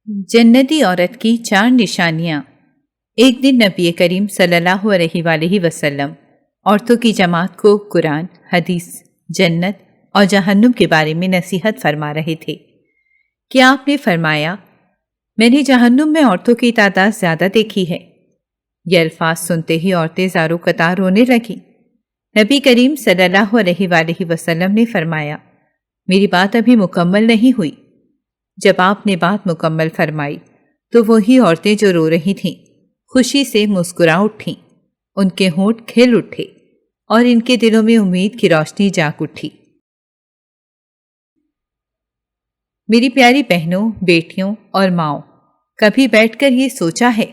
جنتی عورت کی 4 نشانیاں۔ ایک دن نبی کریم صلی اللہ علیہ وآلہ وسلم عورتوں کی جماعت کو قرآن، حدیث، جنت اور جہنم کے بارے میں نصیحت فرما رہے تھے کہ آپ نے فرمایا، میں نے جہنم میں عورتوں کی تعداد زیادہ دیکھی ہے۔ یہ الفاظ سنتے ہی عورتیں زاروں قطار رونے لگیں۔ نبی کریم صلی اللہ علیہ وآلہ وسلم نے فرمایا، میری بات ابھی مکمل نہیں ہوئی۔ جب آپ نے بات مکمل فرمائی تو وہی عورتیں جو رو رہی تھیں خوشی سے مسکرا اٹھیں، ان کے ہونٹ کھل اٹھے اور ان کے دلوں میں امید کی روشنی جاگ اٹھی۔ میری پیاری بہنوں، بیٹیوں اور ماؤں، کبھی بیٹھ کر یہ سوچا ہے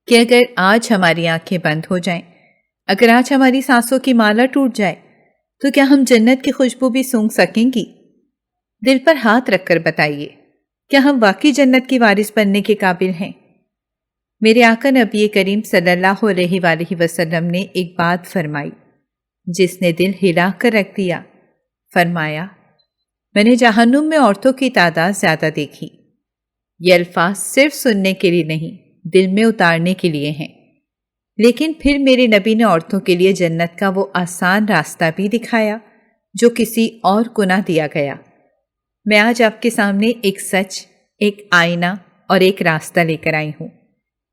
کہ اگر آج ہماری آنکھیں بند ہو جائیں، اگر آج ہماری سانسوں کی مالا ٹوٹ جائے تو کیا ہم جنت کی خوشبو بھی سونگھ سکیں گی؟ دل پر ہاتھ رکھ کر بتائیے، کیا ہم واقعی جنت کی وارث بننے کے قابل ہیں؟ میرے آقا نبی کریم صلی اللہ علیہ وآلہ وسلم نے ایک بات فرمائی جس نے دل ہلا کر رکھ دیا۔ فرمایا، میں نے جہنم میں عورتوں کی تعداد زیادہ دیکھی۔ یہ الفاظ صرف سننے کے لیے نہیں، دل میں اتارنے کے لیے ہیں۔ لیکن پھر میرے نبی نے عورتوں کے لیے جنت کا وہ آسان راستہ بھی دکھایا جو کسی اور کو نہ دیا گیا۔ میں آج آپ کے سامنے ایک سچ، ایک آئینہ اور ایک راستہ لے کر آئی ہوں۔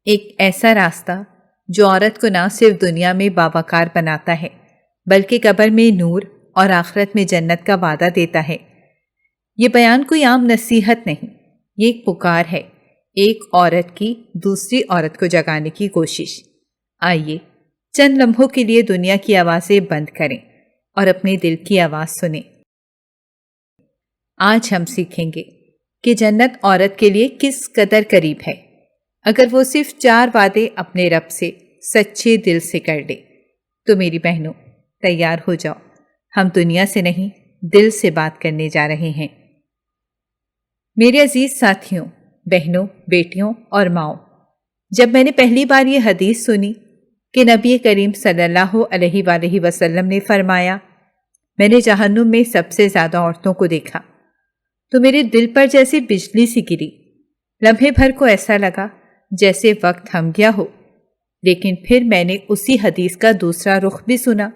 ایک ایسا راستہ جو عورت کو نہ صرف دنیا میں باوقار بناتا ہے بلکہ قبر میں نور اور آخرت میں جنت کا وعدہ دیتا ہے۔ یہ بیان کوئی عام نصیحت نہیں، یہ ایک پکار ہے، ایک عورت کی دوسری عورت کو جگانے کی کوشش۔ آئیے چند لمحوں کے لیے دنیا کی آوازیں بند کریں اور اپنے دل کی آواز سنیں۔ آج ہم سیکھیں گے کہ جنت عورت کے لیے کس قدر قریب ہے اگر وہ صرف 4 وعدے اپنے رب سے سچے دل سے کر لے۔ تو میری بہنوں، تیار ہو جاؤ، ہم دنیا سے نہیں دل سے بات کرنے جا رہے ہیں۔ میرے عزیز ساتھیوں، بہنوں، بیٹیوں اور ماؤں، جب میں نے پہلی بار یہ حدیث سنی کہ نبی کریم صلی اللہ علیہ وآلہ وسلم نے فرمایا، میں نے جہنم میں سب سے زیادہ عورتوں کو دیکھا، تو میرے دل پر جیسے بجلی سی گری۔ لمحے بھر کو ایسا لگا جیسے وقت تھم گیا ہو۔ لیکن پھر میں نے اسی حدیث کا دوسرا رخ بھی سنا،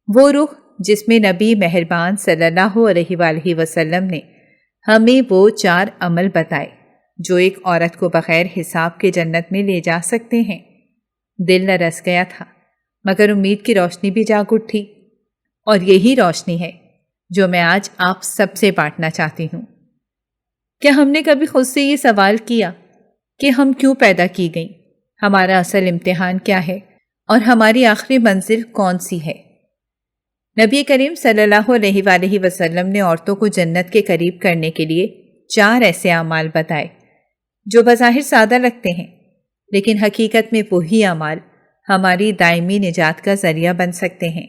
وہ رخ جس میں نبی مہربان صلی اللہ علیہ وآلہ وسلم نے ہمیں وہ 4 عمل بتائے جو ایک عورت کو بغیر حساب کے جنت میں لے جا سکتے ہیں۔ دل لرز گیا تھا مگر امید کی روشنی بھی جاگ اٹھی، اور یہی روشنی ہے جو میں آج آپ سب سے بانٹنا چاہتی ہوں۔ کیا ہم نے کبھی خود سے یہ سوال کیا کہ ہم کیوں پیدا کی گئیں، ہمارا اصل امتحان کیا ہے اور ہماری آخری منزل کون سی ہے؟ نبی کریم صلی اللہ علیہ وآلہ وسلم نے عورتوں کو جنت کے قریب کرنے کے لیے 4 ایسے اعمال بتائے جو بظاہر سادہ لگتے ہیں، لیکن حقیقت میں وہی اعمال ہماری دائمی نجات کا ذریعہ بن سکتے ہیں۔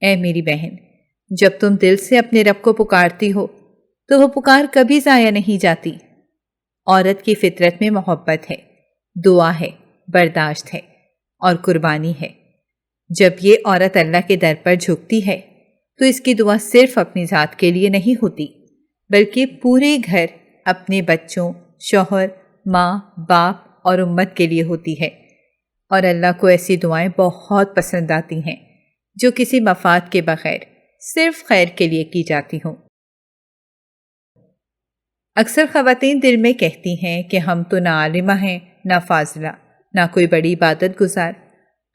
اے میری بہن، جب تم دل سے اپنے رب کو پکارتی ہو تو وہ پکار کبھی ضائع نہیں جاتی۔ عورت کی فطرت میں محبت ہے، دعا ہے، برداشت ہے اور قربانی ہے۔ جب یہ عورت اللہ کے در پر جھکتی ہے تو اس کی دعا صرف اپنی ذات کے لیے نہیں ہوتی بلکہ پورے گھر، اپنے بچوں، شوہر، ماں، باپ اور امت کے لیے ہوتی ہے۔ اور اللہ کو ایسی دعائیں بہت پسند آتی ہیں جو کسی مفاد کے بغیر صرف خیر کے لیے کی جاتی ہوں۔ اکثر خواتین دل میں کہتی ہیں کہ ہم تو نہ عالمہ ہیں، نہ فاضلہ، نہ کوئی بڑی عبادت گزار۔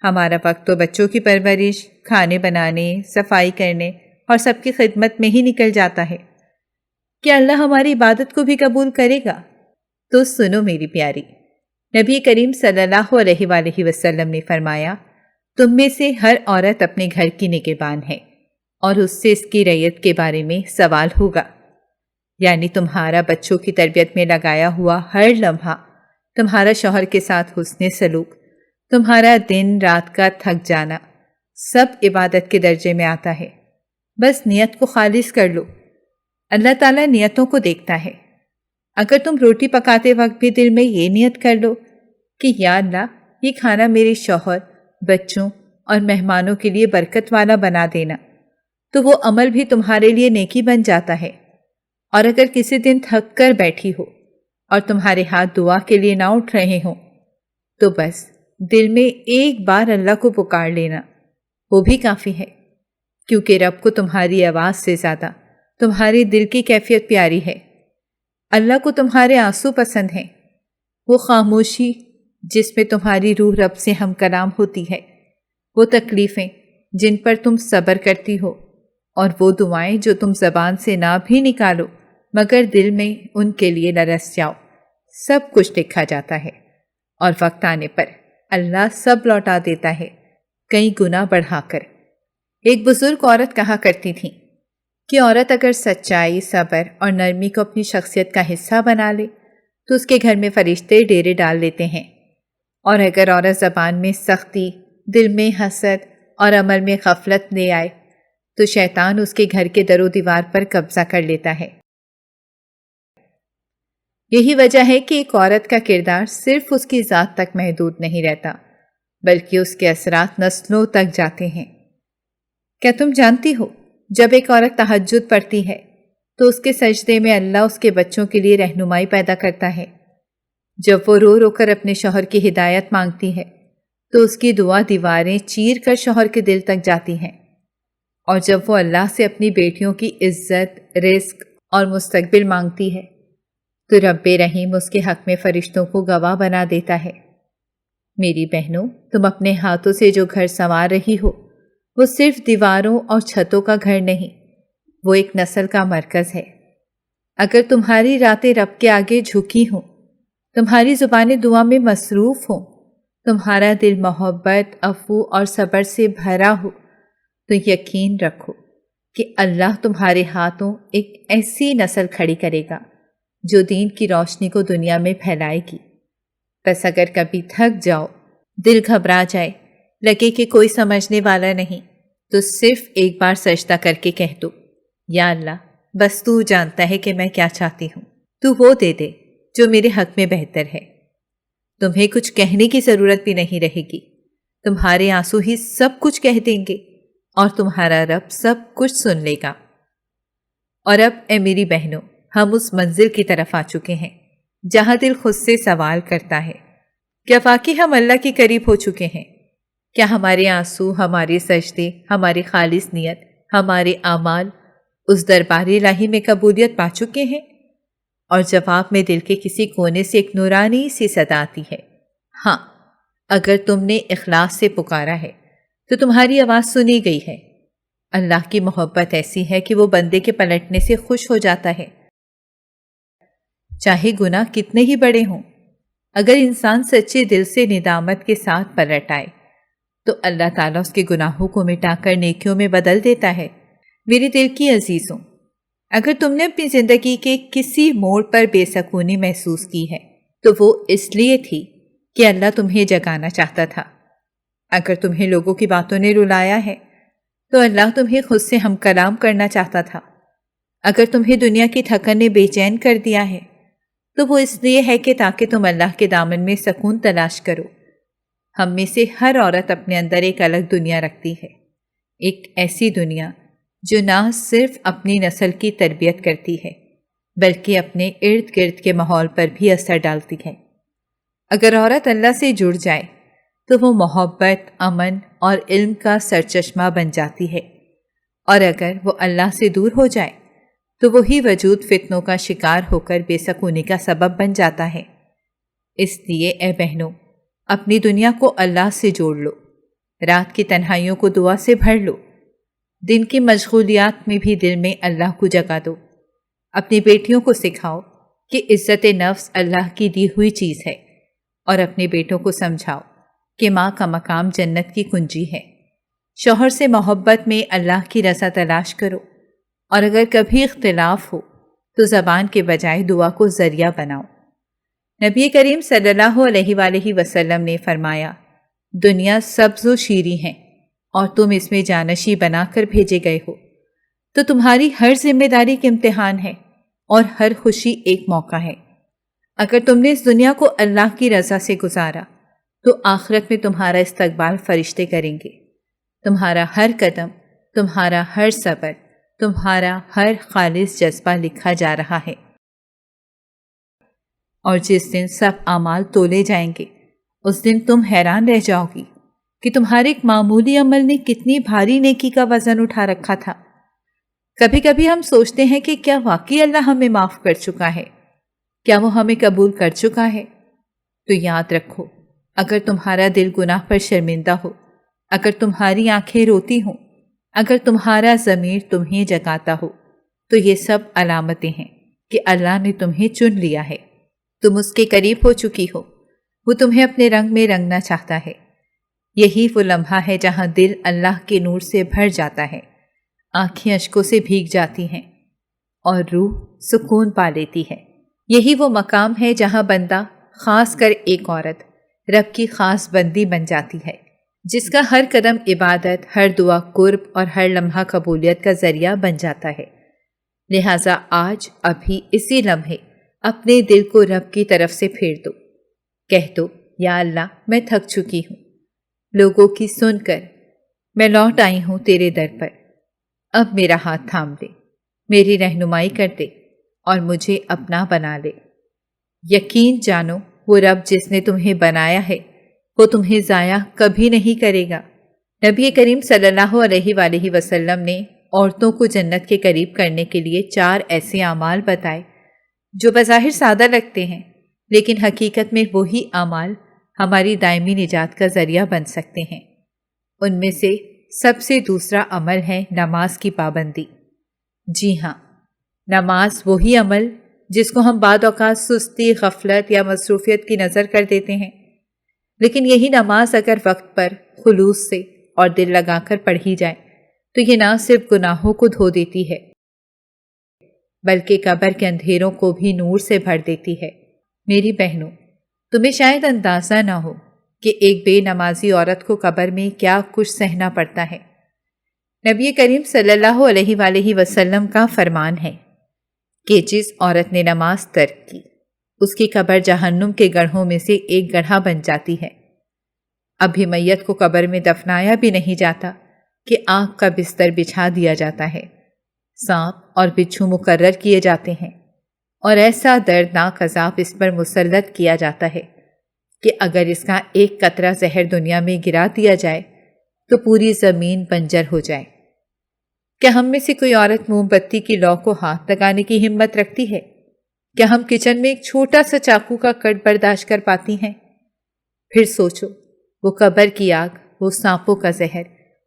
ہمارا وقت تو بچوں کی پرورش، کھانے بنانے، صفائی کرنے اور سب کی خدمت میں ہی نکل جاتا ہے۔ کیا اللہ ہماری عبادت کو بھی قبول کرے گا؟ تو سنو میری پیاری، نبی کریم صلی اللہ علیہ وآلہ وسلم نے فرمایا، تم میں سے ہر عورت اپنے گھر کی نگہبان ہے اور اس سے اس کی رعیت کے بارے میں سوال ہوگا۔ یعنی تمہارا بچوں کی تربیت میں لگایا ہوا ہر لمحہ، تمہارا شوہر کے ساتھ حسن سلوک، تمہارا دن رات کا تھک جانا، سب عبادت کے درجے میں آتا ہے۔ بس نیت کو خالص کر لو، اللہ تعالیٰ نیتوں کو دیکھتا ہے۔ اگر تم روٹی پکاتے وقت بھی دل میں یہ نیت کر لو کہ یا اللہ، یہ کھانا میرے شوہر، بچوں اور مہمانوں کے لیے برکت والا بنا دینا، تو وہ عمل بھی تمہارے لیے نیکی بن جاتا ہے۔ اور اگر کسی دن تھک کر بیٹھی ہو اور تمہارے ہاتھ دعا کے لیے نہ اٹھ رہے ہوں تو بس دل میں ایک بار اللہ کو پکار لینا، وہ بھی کافی ہے، کیونکہ رب کو تمہاری آواز سے زیادہ تمہارے دل کی کیفیت پیاری ہے۔ اللہ کو تمہارے آنسو پسند ہیں، وہ خاموشی جس میں تمہاری روح رب سے ہم کلام ہوتی ہے، وہ تکلیفیں جن پر تم صبر کرتی ہو، اور وہ دعائیں جو تم زبان سے نہ بھی نکالو مگر دل میں ان کے لیے لرز جاؤ، سب کچھ لکھا جاتا ہے، اور وقت آنے پر اللہ سب لوٹا دیتا ہے، کئی گنا بڑھا کر۔ ایک بزرگ عورت کہا کرتی تھی کہ عورت اگر سچائی، صبر اور نرمی کو اپنی شخصیت کا حصہ بنا لے تو اس کے گھر میں فرشتے ڈیرے ڈال لیتے ہیں، اور اگر عورت زبان میں سختی، دل میں حسد اور عمل میں غفلت لے آئے تو شیطان اس کے گھر کے در و دیوار پر قبضہ کر لیتا ہے۔ یہی وجہ ہے کہ ایک عورت کا کردار صرف اس کی ذات تک محدود نہیں رہتا، بلکہ اس کے اثرات نسلوں تک جاتے ہیں۔ کیا تم جانتی ہو، جب ایک عورت تہجد پڑھتی ہے تو اس کے سجدے میں اللہ اس کے بچوں کے لیے رہنمائی پیدا کرتا ہے۔ جب وہ رو رو کر اپنے شوہر کی ہدایت مانگتی ہے تو اس کی دعا دیواریں چیر کر شوہر کے دل تک جاتی ہیں، اور جب وہ اللہ سے اپنی بیٹیوں کی عزت، رزق اور مستقبل مانگتی ہے تو رب رحیم اس کے حق میں فرشتوں کو گواہ بنا دیتا ہے۔ میری بہنوں، تم اپنے ہاتھوں سے جو گھر سنوار رہی ہو وہ صرف دیواروں اور چھتوں کا گھر نہیں، وہ ایک نسل کا مرکز ہے۔ اگر تمہاری راتیں رب کے آگے جھکی ہوں، تمہاری زبانیں دعا میں مصروف ہوں، تمہارا دل محبت، عفو اور صبر سے بھرا ہو، تو یقین رکھو کہ اللہ تمہارے ہاتھوں ایک ایسی نسل کھڑی کرے گا جو دین کی روشنی کو دنیا میں پھیلائے گی۔ بس اگر کبھی تھک جاؤ، دل گھبرا جائے، لگے کہ کوئی سمجھنے والا نہیں، تو صرف ایک بار سجدہ کر کے کہہ دو، یا اللہ، بس تو جانتا ہے کہ میں کیا چاہتی ہوں، تو وہ دے دے جو میرے حق میں بہتر ہے۔ تمہیں کچھ کہنے کی ضرورت بھی نہیں رہے گی، تمہارے آنسو ہی سب کچھ کہہ دیں گے، اور تمہارا رب سب کچھ سن لے گا۔ اور اب اے میری بہنوں، ہم اس منزل کی طرف آ چکے ہیں جہاں دل خود سے سوال کرتا ہے، کیا واقعی ہم اللہ کے قریب ہو چکے ہیں؟ کیا ہمارے آنسو، ہمارے سجدے، ہماری خالص نیت، ہمارے اعمال اس دربار الہی میں قبولیت پا چکے ہیں؟ اور جواب میں دل کے کسی کونے سے ایک نورانی سی صدا آتی ہے، ہاں، اگر تم نے اخلاص سے پکارا ہے تو تمہاری آواز سنی گئی ہے۔ اللہ کی محبت ایسی ہے کہ وہ بندے کے پلٹنے سے خوش ہو جاتا ہے، چاہے گناہ کتنے ہی بڑے ہوں۔ اگر انسان سچے دل سے ندامت کے ساتھ پلٹ آئے تو اللہ تعالیٰ اس کے گناہوں کو مٹا کر نیکیوں میں بدل دیتا ہے۔ میرے دل کی عزیزوں، اگر تم نے اپنی زندگی کے کسی موڑ پر بے سکونی محسوس کی ہے تو وہ اس لیے تھی کہ اللہ تمہیں جگانا چاہتا تھا۔ اگر تمہیں لوگوں کی باتوں نے رلایا ہے تو اللہ تمہیں خود سے ہم کلام کرنا چاہتا تھا۔ اگر تمہیں دنیا کی تھکن نے بے چین کر دیا ہے تو وہ اس لیے ہے کہ تاکہ تم اللہ کے دامن میں سکون تلاش کرو۔ ہم میں سے ہر عورت اپنے اندر ایک الگ دنیا رکھتی ہے، ایک ایسی دنیا جو نہ صرف اپنی نسل کی تربیت کرتی ہے بلکہ اپنے ارد گرد کے ماحول پر بھی اثر ڈالتی ہے۔ اگر عورت اللہ سے جڑ جائے تو وہ محبت، امن اور علم کا سرچشمہ بن جاتی ہے، اور اگر وہ اللہ سے دور ہو جائے تو وہی وجود فتنوں کا شکار ہو کر بے سکونی کا سبب بن جاتا ہے۔ اس لیے اے بہنوں، اپنی دنیا کو اللہ سے جوڑ لو، رات کی تنہائیوں کو دعا سے بھر لو، دن کی مشغولیات میں بھی دل میں اللہ کو جگا دو۔ اپنی بیٹیوں کو سکھاؤ کہ عزت نفس اللہ کی دی ہوئی چیز ہے، اور اپنے بیٹوں کو سمجھاؤ کہ ماں کا مقام جنت کی کنجی ہے۔ شوہر سے محبت میں اللہ کی رضا تلاش کرو، اور اگر کبھی اختلاف ہو تو زبان کے بجائے دعا کو ذریعہ بناؤ۔ نبی کریم صلی اللہ علیہ وآلہ وسلم نے فرمایا، دنیا سبز و شیریں ہیں اور تم اس میں جانشی بنا کر بھیجے گئے ہو، تو تمہاری ہر ذمہ داری ایک امتحان ہے اور ہر خوشی ایک موقع ہے۔ اگر تم نے اس دنیا کو اللہ کی رضا سے گزارا تو آخرت میں تمہارا استقبال فرشتے کریں گے۔ تمہارا ہر قدم، تمہارا ہر صبر، تمہارا ہر خالص جذبہ لکھا جا رہا ہے، اور جس دن سب اعمال تولے جائیں گے اس دن تم حیران رہ جاؤ گی کہ تمہارے ایک معمولی عمل نے کتنی بھاری نیکی کا وزن اٹھا رکھا تھا۔ کبھی کبھی ہم سوچتے ہیں کہ کیا واقعی اللہ ہمیں معاف کر چکا ہے، کیا وہ ہمیں قبول کر چکا ہے؟ تو یاد رکھو، اگر تمہارا دل گناہ پر شرمندہ ہو، اگر تمہاری آنکھیں روتی ہوں، اگر تمہارا ضمیر تمہیں جگاتا ہو، تو یہ سب علامتیں ہیں کہ اللہ نے تمہیں چن لیا ہے، تم اس کے قریب ہو چکی ہو، وہ تمہیں اپنے رنگ میں رنگنا چاہتا ہے۔ یہی وہ لمحہ ہے جہاں دل اللہ کے نور سے بھر جاتا ہے، آنکھیں اشکوں سے بھیگ جاتی ہیں اور روح سکون پا لیتی ہے۔ یہی وہ مقام ہے جہاں بندہ، خاص کر ایک عورت، رب کی خاص بندی بن جاتی ہے، جس کا ہر قدم عبادت، ہر دعا قرب اور ہر لمحہ قبولیت کا ذریعہ بن جاتا ہے۔ لہٰذا آج ابھی اسی لمحے اپنے دل کو رب کی طرف سے پھیر دو، کہہ دو، یا اللہ میں تھک چکی ہوں لوگوں کی سن کر، میں لوٹ آئی ہوں تیرے در پر، اب میرا ہاتھ تھام دے، میری رہنمائی کر دے اور مجھے اپنا بنا لے۔ یقین جانو، وہ رب جس نے تمہیں بنایا ہے وہ تمہیں ضائع کبھی نہیں کرے گا۔ نبی کریم صلی اللہ علیہ وآلہ وسلم نے عورتوں کو جنت کے قریب کرنے کے لیے 4 ایسے اعمال بتائے جو بظاہر سادہ لگتے ہیں، لیکن حقیقت میں وہی اعمال ہماری دائمی نجات کا ذریعہ بن سکتے ہیں۔ ان میں سے سب سے دوسرا عمل ہے نماز کی پابندی۔ جی ہاں، نماز وہی عمل جس کو ہم بعد اوقات سستی، غفلت یا مصروفیت کی نظر کر دیتے ہیں، لیکن یہی نماز اگر وقت پر خلوص سے اور دل لگا کر پڑھی جائے تو یہ نہ صرف گناہوں کو دھو دیتی ہے بلکہ قبر کے اندھیروں کو بھی نور سے بھر دیتی ہے۔ میری بہنوں، تمہیں شاید اندازہ نہ ہو کہ ایک بے نمازی عورت کو قبر میں کیا کچھ سہنا پڑتا ہے۔ نبی کریم صلی اللہ علیہ وآلہ وسلم کا فرمان ہے کہ جس عورت نے نماز ترک کی، اس کی قبر جہنم کے گڑھوں میں سے ایک گڑھا بن جاتی ہے۔ ابھی میت کو قبر میں دفنایا بھی نہیں جاتا کہ آگ کا بستر بچھا دیا جاتا ہے، سانپ اور بچھو مقرر کیے جاتے ہیں، اور ایسا دردناک عذاب اس پر مسلط کیا جاتا ہے کہ اگر اس کا ایک قطرہ زہر دنیا میں گرا دیا جائے تو پوری زمین بنجر ہو جائے۔ کیا ہم میں سے کوئی عورت موم بتی کی لو کو ہاتھ لگانے کی ہمت رکھتی ہے؟ کیا ہم کچن میں ایک چھوٹا سا چاقو کا کٹ برداشت کر پاتی ہیں؟ پھر سوچو، وہ قبر کی آگ، وہ سانپوں کا زہر،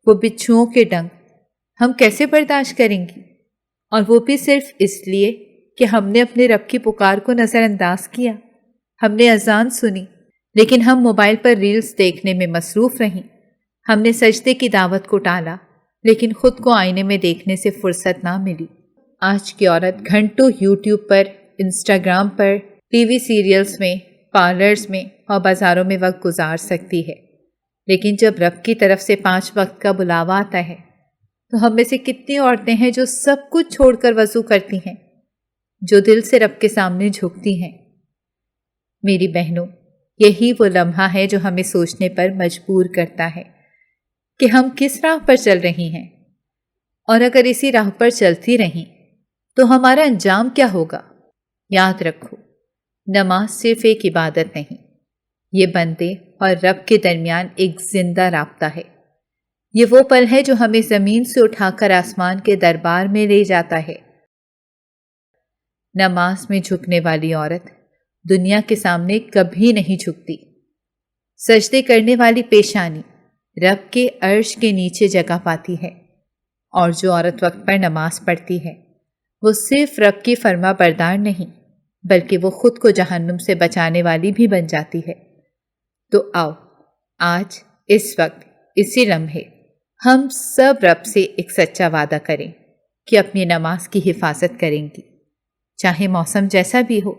وہ بچھوؤں کے ڈنگ ہم کیسے برداشت کریں گی؟ اور وہ بھی صرف اس لیے کہ ہم نے اپنے رب کی پکار کو نظر انداز کیا۔ ہم نے اذان سنی لیکن ہم موبائل پر ریلز دیکھنے میں مصروف رہیں۔ ہم نے سجدے کی دعوت کو ٹالا لیکن خود کو آئینے میں دیکھنے سے فرصت نہ ملی۔ آج کی عورت گھنٹوں یوٹیوب پر، انسٹاگرام پر، ٹی وی سیریلز میں، پارلرز میں اور بازاروں میں وقت گزار سکتی ہے، لیکن جب رب کی طرف سے 5 وقت کا بلاوا آتا ہے تو ہم میں سے کتنی عورتیں ہیں جو سب کچھ چھوڑ کر وضو کرتی ہیں، جو دل سے رب کے سامنے جھکتی ہیں؟ میری بہنوں، یہی وہ لمحہ ہے جو ہمیں سوچنے پر مجبور کرتا ہے کہ ہم کس راہ پر چل رہی ہیں، اور اگر اسی راہ پر چلتی رہیں تو ہمارا انجام کیا ہوگا۔ یاد رکھو، نماز صرف ایک عبادت نہیں، یہ بندے اور رب کے درمیان ایک زندہ رابطہ ہے۔ یہ وہ پل ہے جو ہمیں زمین سے اٹھا کر آسمان کے دربار میں لے جاتا ہے۔ نماز میں جھکنے والی عورت دنیا کے سامنے کبھی نہیں جھکتی۔ سجدے کرنے والی پیشانی رب کے عرش کے نیچے جگہ پاتی ہے، اور جو عورت وقت پر نماز پڑھتی ہے وہ صرف رب کی فرما بردار نہیں بلکہ وہ خود کو جہنم سے بچانے والی بھی بن جاتی ہے۔ تو آؤ، آج اس وقت اسی لمحے ہم سب رب سے ایک سچا وعدہ کریں کہ اپنی نماز کی حفاظت کریں گی، چاہے موسم جیسا بھی ہو،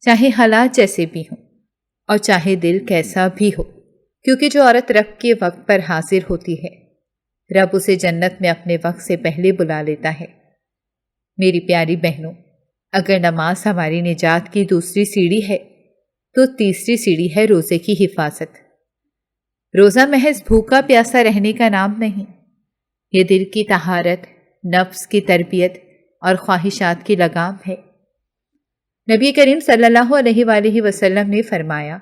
چاہے حالات جیسے بھی ہوں، اور چاہے دل کیسا بھی ہو، کیونکہ جو عورت رب کے وقت پر حاضر ہوتی ہے رب اسے جنت میں اپنے وقت سے پہلے بلا لیتا ہے۔ میری پیاری بہنوں، اگر نماز ہماری نجات کی دوسری سیڑھی ہے تو تیسری سیڑھی ہے روزے کی حفاظت۔ روزہ محض بھوکا پیاسا رہنے کا نام نہیں، یہ دل کی طہارت، نفس کی تربیت اور خواہشات کی لگام ہے۔ نبی کریم صلی اللہ علیہ وآلہ وسلم نے فرمایا،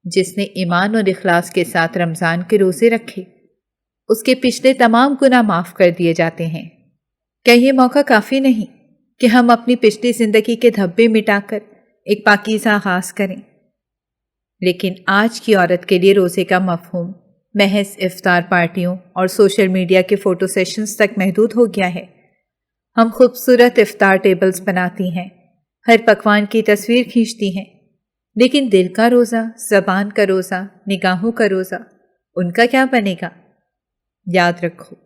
جس نے ایمان اور اخلاص کے ساتھ رمضان کے روزے رکھے اس کے پچھلے تمام گناہ معاف کر دیے جاتے ہیں۔ کیا یہ موقع کافی نہیں کہ ہم اپنی پچھلی زندگی کے دھبے مٹا کر ایک پاکیزہ آغاز کریں؟ لیکن آج کی عورت کے لیے روزے کا مفہوم محض افطار پارٹیوں اور سوشل میڈیا کے فوٹو سیشنز تک محدود ہو گیا ہے۔ ہم خوبصورت افطار ٹیبلز بناتی ہیں، ہر پکوان کی تصویر کھینچتی ہیں، لیکن دل کا روزہ، زبان کا روزہ، نگاہوں کا روزہ، ان کا کیا بنے گا؟ یاد رکھو،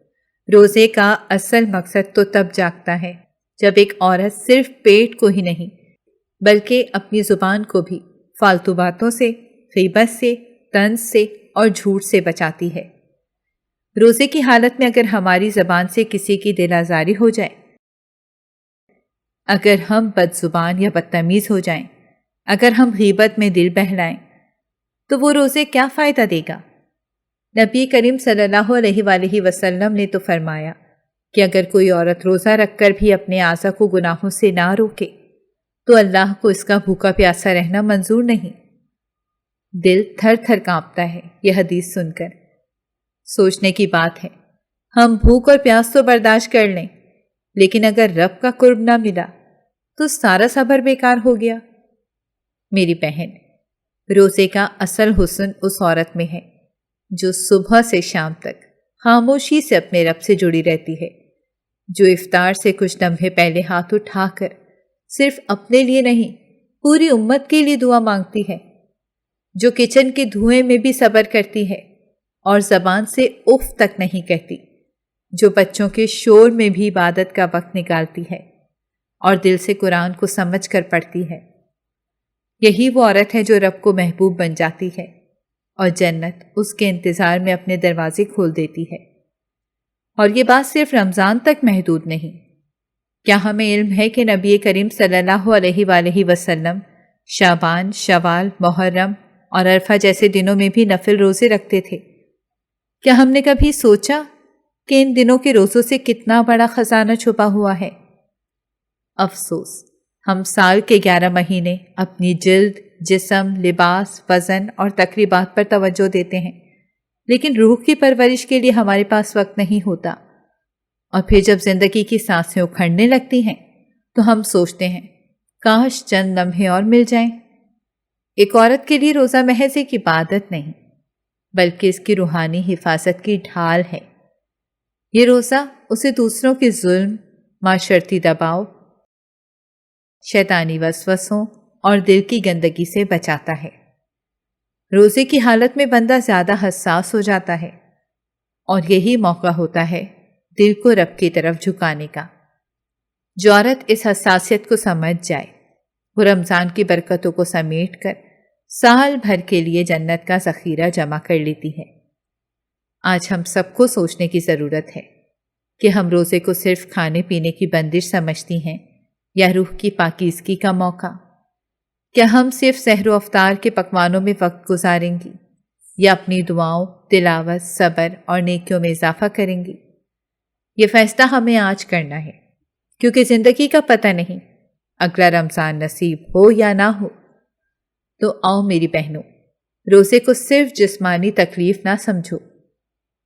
روزے کا اصل مقصد تو تب جاگتا ہے جب ایک عورت صرف پیٹ کو ہی نہیں بلکہ اپنی زبان کو بھی فالتو باتوں سے، غیبت سے، طنز سے اور جھوٹ سے بچاتی ہے۔ روزے کی حالت میں اگر ہماری زبان سے کسی کی دل آزاری ہو جائے، اگر ہم بد زبان یا بدتمیز ہو جائیں، اگر ہم غیبت میں دل بہلائیں، تو وہ روزے کیا فائدہ دے گا؟ نبی کریم صلی اللہ علیہ وآلہ وسلم نے تو فرمایا کہ اگر کوئی عورت روزہ رکھ کر بھی اپنے اعضاء کو گناہوں سے نہ روکے تو اللہ کو اس کا بھوکا پیاسا رہنا منظور نہیں۔ دل تھر تھر کانپتا ہے یہ حدیث سن کر۔ سوچنے کی بات ہے، ہم بھوک اور پیاس تو برداشت کر لیں، لیکن اگر رب کا قرب نہ ملا تو سارا صبر بیکار ہو گیا۔ میری بہن، روزے کا اصل حسن اس عورت میں ہے جو صبح سے شام تک خاموشی سے اپنے رب سے جڑی رہتی ہے، جو افطار سے کچھ لمحے پہلے ہاتھ اٹھا کر صرف اپنے لیے نہیں پوری امت کے لیے دعا مانگتی ہے، جو کچن کے دھوئیں میں بھی صبر کرتی ہے اور زبان سے اف تک نہیں کہتی، جو بچوں کے شور میں بھی عبادت کا وقت نکالتی ہے اور دل سے قرآن کو سمجھ کر پڑھتی ہے۔ یہی وہ عورت ہے جو رب کو محبوب بن جاتی ہے اور جنت اس کے انتظار میں اپنے دروازے کھول دیتی ہے۔ اور یہ بات صرف رمضان تک محدود نہیں۔ کیا ہمیں علم ہے کہ نبی کریم صلی اللہ علیہ وآلہ وسلم شعبان، شوال، محرم اور عرفہ جیسے دنوں میں بھی نفل روزے رکھتے تھے؟ کیا ہم نے کبھی سوچا کہ ان دنوں کے روزوں سے کتنا بڑا خزانہ چھپا ہوا ہے؟ افسوس، ہم سال کے 11 مہینے اپنی جلد، جسم، لباس، وزن اور تقریبات پر توجہ دیتے ہیں، لیکن روح کی پرورش کے لیے ہمارے پاس وقت نہیں ہوتا۔ اور پھر جب زندگی کی سانسیں اکھڑنے لگتی ہیں تو ہم سوچتے ہیں کاش چند لمحے اور مل جائیں۔ ایک عورت کے لیے روزہ محض ایک عبادت نہیں بلکہ اس کی روحانی حفاظت کی ڈھال ہے۔ یہ روزہ اسے دوسروں کے ظلم، معاشرتی دباؤ، شیطانی وسوسوں اور دل کی گندگی سے بچاتا ہے۔ روزے کی حالت میں بندہ زیادہ حساس ہو جاتا ہے اور یہی موقع ہوتا ہے دل کو رب کی طرف جھکانے کا۔ جو عورت اس حساسیت کو سمجھ جائے وہ رمضان کی برکتوں کو سمیٹ کر سال بھر کے لیے جنت کا ذخیرہ جمع کر لیتی ہے۔ آج ہم سب کو سوچنے کی ضرورت ہے کہ ہم روزے کو صرف کھانے پینے کی بندش سمجھتی ہیں یا روح کی پاکیزگی کا موقع؟ کیا ہم صرف سحر و افطار کے پکوانوں میں وقت گزاریں گی یا اپنی دعاؤں، تلاوت، صبر اور نیکیوں میں اضافہ کریں گی؟ یہ فیصلہ ہمیں آج کرنا ہے، کیونکہ زندگی کا پتہ نہیں اگلا رمضان نصیب ہو یا نہ ہو۔ تو آؤ میری بہنوں، روزے کو صرف جسمانی تکلیف نہ سمجھو،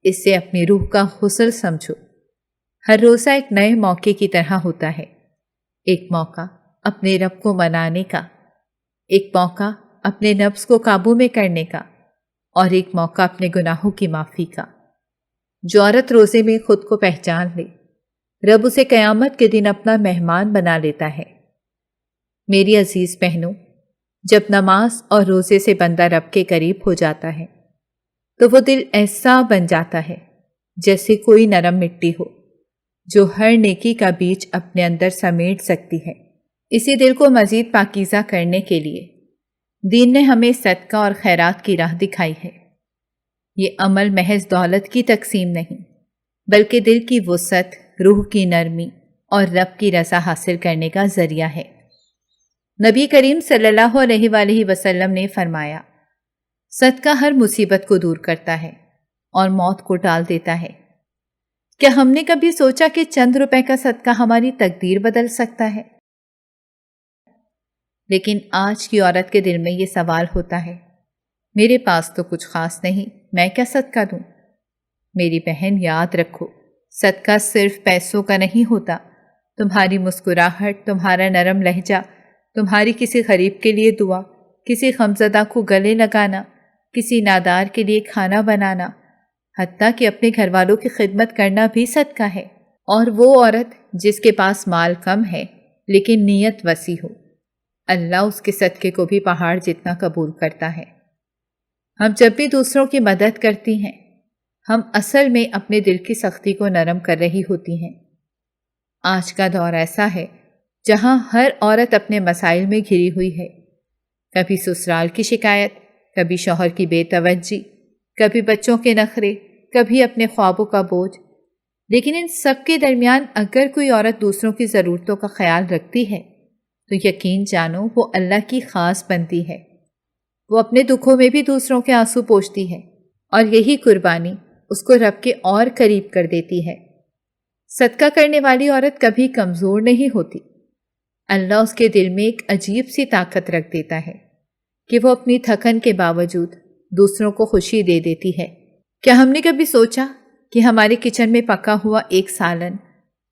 اس سے اپنی روح کا غسل سمجھو۔ ہر روزہ ایک نئے موقع کی طرح ہوتا ہے، ایک موقع اپنے رب کو منانے کا، ایک موقع اپنے نفس کو قابو میں کرنے کا، اور ایک موقع اپنے گناہوں کی معافی کا۔ جو عورت روزے میں خود کو پہچان لے، رب اسے قیامت کے دن اپنا مہمان بنا لیتا ہے۔ میری عزیز بہنوں، جب نماز اور روزے سے بندہ رب کے قریب ہو جاتا ہے تو وہ دل ایسا بن جاتا ہے جیسے کوئی نرم مٹی ہو جو ہر نیکی کا بیج اپنے اندر سمیٹ سکتی ہے۔ اسی دل کو مزید پاکیزہ کرنے کے لیے دین نے ہمیں صدقہ اور خیرات کی راہ دکھائی ہے۔ یہ عمل محض دولت کی تقسیم نہیں بلکہ دل کی وسعت، روح کی نرمی اور رب کی رضا حاصل کرنے کا ذریعہ ہے۔ نبی کریم صلی اللہ علیہ وآلہ وسلم نے فرمایا، صدقہ ہر مصیبت کو دور کرتا ہے اور موت کو ٹال دیتا ہے۔ کیا ہم نے کبھی سوچا کہ چند روپے کا صدقہ ہماری تقدیر بدل سکتا ہے؟ لیکن آج کی عورت کے دل میں یہ سوال ہوتا ہے، میرے پاس تو کچھ خاص نہیں، میں کیا صدقہ دوں؟ میری بہن، یاد رکھو، صدقہ صرف پیسوں کا نہیں ہوتا۔ تمہاری مسکراہٹ، تمہارا نرم لہجہ، تمہاری کسی غریب کے لیے دعا، کسی غمزدہ کو گلے لگانا، کسی نادار کے لیے کھانا بنانا، حتیٰ کہ اپنے گھر والوں کی خدمت کرنا بھی صدقہ ہے۔ اور وہ عورت جس کے پاس مال کم ہے لیکن نیت وسیع ہو، اللہ اس کے صدقے کو بھی پہاڑ جتنا قبول کرتا ہے۔ ہم جب بھی دوسروں کی مدد کرتی ہیں، ہم اصل میں اپنے دل کی سختی کو نرم کر رہی ہوتی ہیں۔ آج کا دور ایسا ہے جہاں ہر عورت اپنے مسائل میں گھری ہوئی ہے، کبھی سسرال کی شکایت، کبھی شوہر کی بے توجہی، کبھی بچوں کے نخرے، کبھی اپنے خوابوں کا بوجھ۔ لیکن ان سب کے درمیان اگر کوئی عورت دوسروں کی ضرورتوں کا خیال رکھتی ہے تو یقین جانو وہ اللہ کی خاص بنتی ہے۔ وہ اپنے دکھوں میں بھی دوسروں کے آنسو پوچھتی ہے، اور یہی قربانی اس کو رب کے اور قریب کر دیتی ہے۔ صدقہ کرنے والی عورت کبھی کمزور نہیں ہوتی۔ اللہ اس کے دل میں ایک عجیب سی طاقت رکھ دیتا ہے کہ وہ اپنی تھکن کے باوجود دوسروں کو خوشی دے دیتی ہے۔ کیا ہم نے کبھی سوچا کہ ہمارے کچن میں پکا ہوا ایک سالن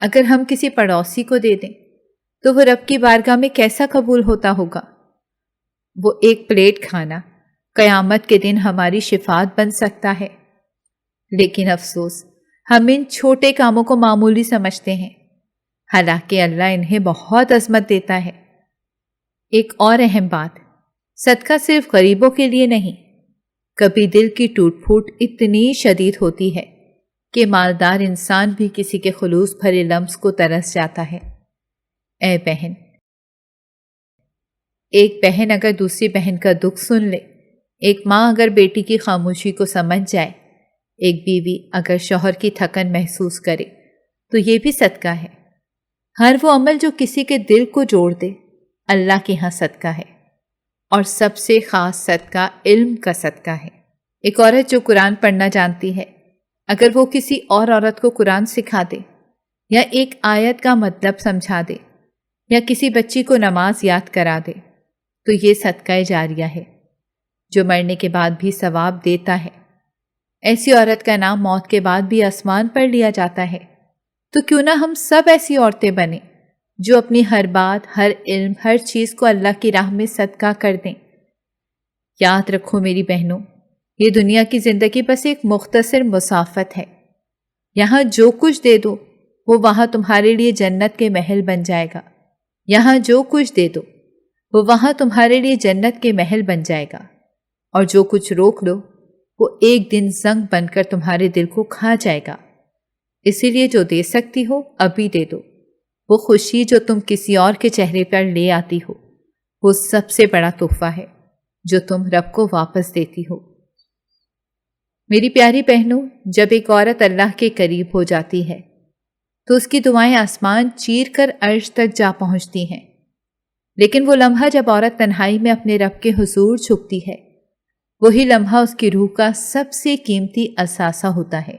اگر ہم کسی پڑوسی کو دے دیں تو وہ رب کی بارگاہ میں کیسا قبول ہوتا ہوگا؟ وہ ایک پلیٹ کھانا قیامت کے دن ہماری شفاعت بن سکتا ہے۔ لیکن افسوس، ہم ان چھوٹے کاموں کو معمولی سمجھتے ہیں، حالانکہ اللہ انہیں بہت عظمت دیتا ہے۔ ایک اور اہم بات، صدقہ صرف غریبوں کے لیے نہیں۔ کبھی دل کی ٹوٹ پھوٹ اتنی شدید ہوتی ہے کہ مالدار انسان بھی کسی کے خلوص بھرے لمس کو ترس جاتا ہے۔ اے بہن، ایک بہن اگر دوسری بہن کا دکھ سن لے، ایک ماں اگر بیٹی کی خاموشی کو سمجھ جائے، ایک بیوی اگر شوہر کی تھکن محسوس کرے تو یہ بھی صدقہ ہے۔ ہر وہ عمل جو کسی کے دل کو جوڑ دے اللہ کے ہاں صدقہ ہے، اور سب سے خاص صدقہ علم کا صدقہ ہے۔ ایک عورت جو قرآن پڑھنا جانتی ہے، اگر وہ کسی اور عورت کو قرآن سکھا دے، یا ایک آیت کا مطلب سمجھا دے، یا کسی بچی کو نماز یاد کرا دے، تو یہ صدقہ جاریہ ہے جو مرنے کے بعد بھی ثواب دیتا ہے۔ ایسی عورت کا نام موت کے بعد بھی آسمان پر لیا جاتا ہے۔ تو کیوں نہ ہم سب ایسی عورتیں بنیں جو اپنی ہر بات، ہر علم، ہر چیز کو اللہ کی راہ میں صدقہ کر دیں۔ یاد رکھو میری بہنوں، یہ دنیا کی زندگی بس ایک مختصر مسافت ہے۔ یہاں جو کچھ دے دو وہ وہاں تمہارے لیے جنت کے محل بن جائے گا۔ یہاں جو کچھ دے دو وہ وہاں تمہارے لیے جنت کے محل بن جائے گا، اور جو کچھ روک لو وہ ایک دن زنگ بن کر تمہارے دل کو کھا جائے گا۔ اسی لیے جو دے سکتی ہو ابھی دے دو۔ وہ خوشی جو تم کسی اور کے چہرے پر لے آتی ہو، وہ سب سے بڑا تحفہ ہے جو تم رب کو واپس دیتی ہو۔ میری پیاری بہنوں، جب ایک عورت اللہ کے قریب ہو جاتی ہے تو اس کی دعائیں آسمان چیر کر عرش تک جا پہنچتی ہیں۔ لیکن وہ لمحہ جب عورت تنہائی میں اپنے رب کے حضور جھکتی ہے، وہی لمحہ اس کی روح کا سب سے قیمتی اثاثہ ہوتا ہے،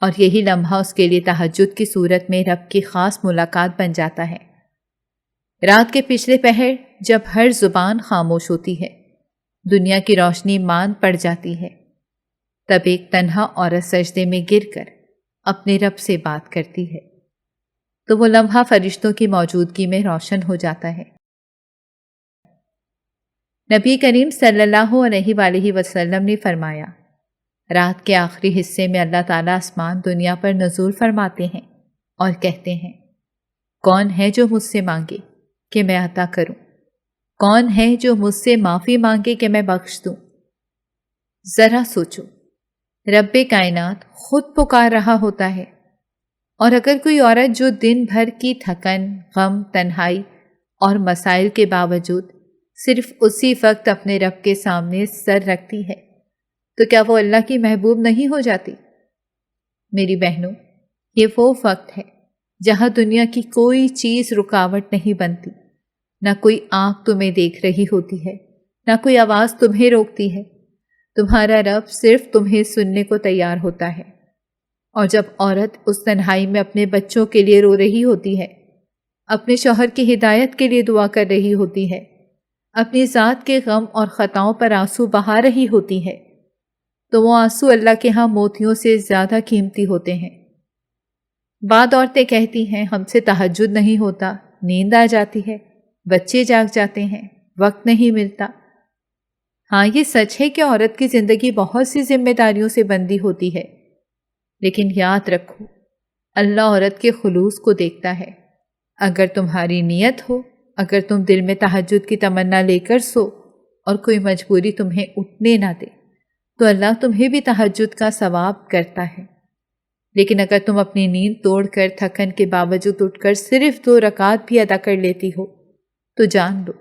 اور یہی لمحہ اس کے لیے تہجد کی صورت میں رب کی خاص ملاقات بن جاتا ہے۔ رات کے پچھلے پہر جب ہر زبان خاموش ہوتی ہے، دنیا کی روشنی ماند پڑ جاتی ہے، تب ایک تنہا عورت سجدے میں گر کر اپنے رب سے بات کرتی ہے، تو وہ لمحہ فرشتوں کی موجودگی میں روشن ہو جاتا ہے۔ نبی کریم صلی اللہ علیہ وآلہ وسلم نے فرمایا، رات کے آخری حصے میں اللہ تعالیٰ آسمان دنیا پر نزول فرماتے ہیں اور کہتے ہیں، کون ہے جو مجھ سے مانگے کہ میں عطا کروں؟ کون ہے جو مجھ سے معافی مانگے کہ میں بخش دوں؟ ذرا سوچو، رب کائنات خود پکار رہا ہوتا ہے، اور اگر کوئی عورت جو دن بھر کی تھکن، غم، تنہائی اور مسائل کے باوجود صرف اسی وقت اپنے رب کے سامنے سر رکھتی ہے، تو کیا وہ اللہ کی محبوب نہیں ہو جاتی؟ میری بہنوں، یہ وہ وقت ہے جہاں دنیا کی کوئی چیز رکاوٹ نہیں بنتی، نہ کوئی آنکھ تمہیں دیکھ رہی ہوتی ہے، نہ کوئی آواز تمہیں روکتی ہے۔ تمہارا رب صرف تمہیں سننے کو تیار ہوتا ہے، اور جب عورت اس تنہائی میں اپنے بچوں کے لیے رو رہی ہوتی ہے، اپنے شوہر کی ہدایت کے لیے دعا کر رہی ہوتی ہے، اپنی ذات کے غم اور خطاؤں پر آنسو بہا رہی ہوتی ہے، تو وہ آنسو اللہ کے ہاں موتیوں سے زیادہ قیمتی ہوتے ہیں۔ بعض عورتیں کہتی ہیں ہم سے تہجد نہیں ہوتا، نیند آ جاتی ہے، بچے جاگ جاتے ہیں، وقت نہیں ملتا۔ ہاں، یہ سچ ہے کہ عورت کی زندگی بہت سی ذمہ داریوں سے بندھی ہوتی ہے، لیکن یاد رکھو اللہ عورت کے خلوص کو دیکھتا ہے۔ اگر تمہاری نیت ہو، اگر تم دل میں تہجد کی تمنا لے کر سو اور کوئی مجبوری تمہیں اٹھنے نہ دے، تو اللہ تمہیں بھی تہجد کا ثواب کرتا ہے۔ لیکن اگر تم اپنی نیند توڑ کر تھکن کے باوجود اٹھ کر صرف 2 رکعات بھی ادا کر لیتی ہو، تو جان لو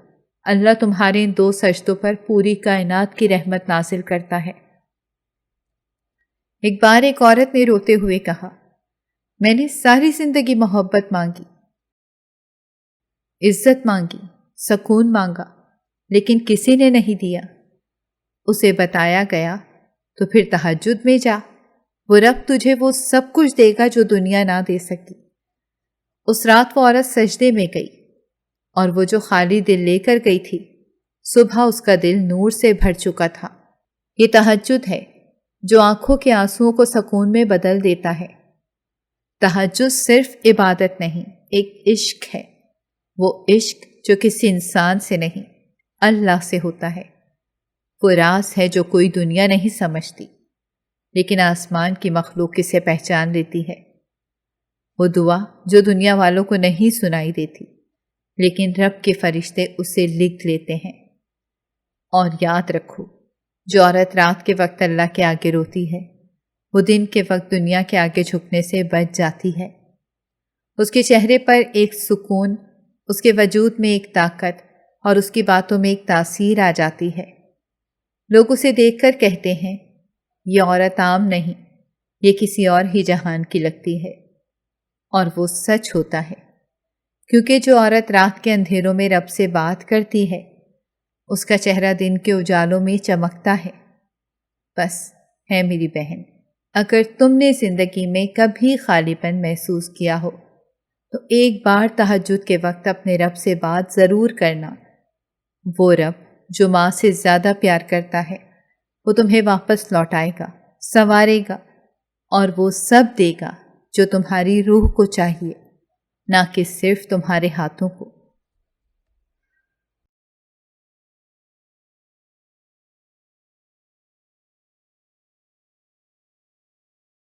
اللہ تمہارے ان 2 سجدوں پر پوری کائنات کی رحمت نازل کرتا ہے۔ ایک بار ایک عورت نے روتے ہوئے کہا، میں نے ساری زندگی محبت مانگی، عزت مانگی، سکون مانگا، لیکن کسی نے نہیں دیا۔ اسے بتایا گیا تو پھر تہجد میں جا، وہ رب تجھے وہ سب کچھ دے گا جو دنیا نہ دے سکی۔ اس رات وہ عورت سجدے میں گئی، اور وہ جو خالی دل لے کر گئی تھی، صبح اس کا دل نور سے بھر چکا تھا۔ یہ تہجد ہے جو آنکھوں کے آنسوؤں کو سکون میں بدل دیتا ہے۔ تہجد صرف عبادت نہیں، ایک عشق ہے، وہ عشق جو کسی انسان سے نہیں، اللہ سے ہوتا ہے۔ وہ راز ہے جو کوئی دنیا نہیں سمجھتی، لیکن آسمان کی مخلوق اسے پہچان لیتی ہے۔ وہ دعا جو دنیا والوں کو نہیں سنائی دیتی، لیکن رب کے فرشتے اسے لکھ لیتے ہیں۔ اور یاد رکھو، جو عورت رات کے وقت اللہ کے آگے روتی ہے، وہ دن کے وقت دنیا کے آگے جھکنے سے بچ جاتی ہے۔ اس کے چہرے پر ایک سکون، اس کے وجود میں ایک طاقت، اور اس کی باتوں میں ایک تاثیر آ جاتی ہے۔ لوگ اسے دیکھ کر کہتے ہیں، یہ عورت عام نہیں، یہ کسی اور ہی جہان کی لگتی ہے۔ اور وہ سچ ہوتا ہے، کیونکہ جو عورت رات کے اندھیروں میں رب سے بات کرتی ہے، اس کا چہرہ دن کے اجالوں میں چمکتا ہے۔ بس ہے میری بہن، اگر تم نے زندگی میں کبھی خالی پن محسوس کیا ہو، تو ایک بار تہجد کے وقت اپنے رب سے بات ضرور کرنا۔ وہ رب جو ماں سے زیادہ پیار کرتا ہے، وہ تمہیں واپس لوٹائے گا، سنوارے گا، اور وہ سب دے گا جو تمہاری روح کو چاہیے، نہ کہ صرف تمہارے ہاتھوں کو۔